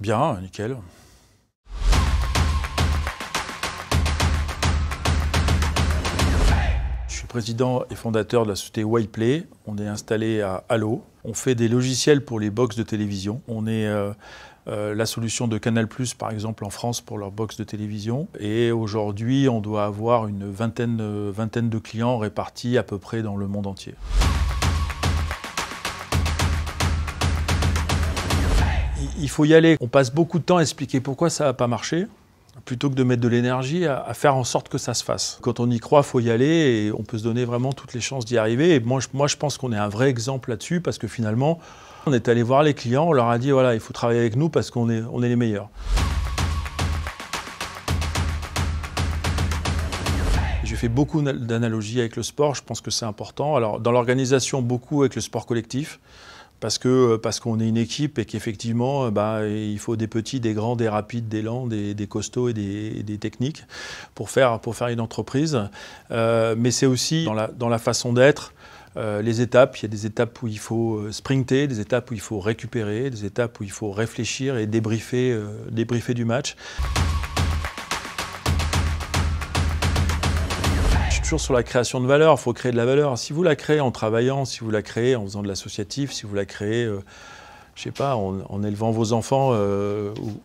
Bien, nickel. Je suis président et fondateur de la société Whyplay. On est installé à Allo. On fait des logiciels pour les box de télévision. On est la solution de Canal+, par exemple, en France pour leurs box de télévision. Et aujourd'hui, on doit avoir une vingtaine de clients répartis à peu près dans le monde entier. Il faut y aller. On passe beaucoup de temps à expliquer pourquoi ça n'a pas marché, plutôt que de mettre de l'énergie à faire en sorte que ça se fasse. Quand on y croit, il faut y aller et on peut se donner vraiment toutes les chances d'y arriver. Et moi, je pense qu'on est un vrai exemple là-dessus parce que finalement, on est allé voir les clients, on leur a dit voilà, il faut travailler avec nous parce qu'on est les meilleurs. J'ai fait beaucoup d'analogies avec le sport, je pense que c'est important. Alors, dans l'organisation, beaucoup avec le sport collectif. Parce qu'on est une équipe et qu'effectivement, il faut des petits, des grands, des rapides, des lents, des costauds et des techniques pour faire une entreprise. Mais c'est aussi dans la façon d'être, les étapes. Il y a des étapes où il faut sprinter, des étapes où il faut récupérer, des étapes où il faut réfléchir et débriefer du match. Toujours sur la création de valeur, il faut créer de la valeur. Si vous la créez en travaillant, si vous la créez en faisant de l'associatif, si vous la créez, je sais pas, en élevant vos enfants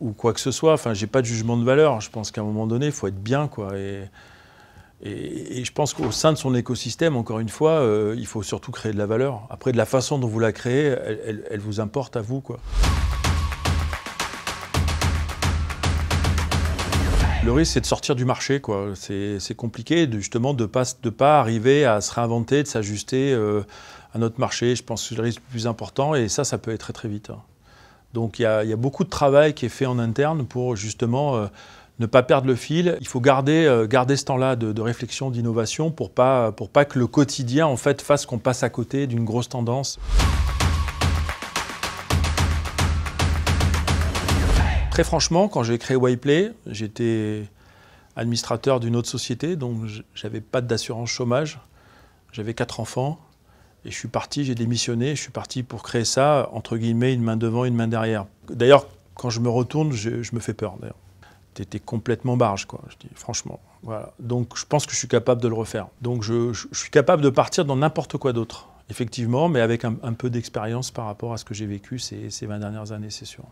ou quoi que ce soit, enfin, j'ai pas de jugement de valeur. Je pense qu'à un moment donné, il faut être bien, quoi. Et je pense qu'au sein de son écosystème, encore une fois, il faut surtout créer de la valeur. Après, de la façon dont vous la créez, elle vous importe à vous, quoi. Le risque, c'est de sortir du marché, quoi. C'est compliqué, justement, de pas arriver à se réinventer, de s'ajuster à notre marché. Je pense que c'est le risque le plus important et ça peut être très, très vite. Donc, il y a beaucoup de travail qui est fait en interne pour, justement, ne pas perdre le fil. Il faut garder ce temps-là de réflexion, d'innovation pour pas que le quotidien, en fait, fasse qu'on passe à côté d'une grosse tendance. Très franchement, quand j'ai créé Whyplay, j'étais administrateur d'une autre société, donc j'avais pas d'assurance chômage. J'avais 4 enfants et je suis parti, j'ai démissionné, je suis parti pour créer ça, entre guillemets, une main devant, une main derrière. D'ailleurs, quand je me retourne, je me fais peur, d'ailleurs. T'étais complètement barge, quoi, je dis, franchement. Voilà. Donc je pense que je suis capable de le refaire. Donc je suis capable de partir dans n'importe quoi d'autre, effectivement, mais avec un peu d'expérience par rapport à ce que j'ai vécu ces 20 dernières années, c'est sûr.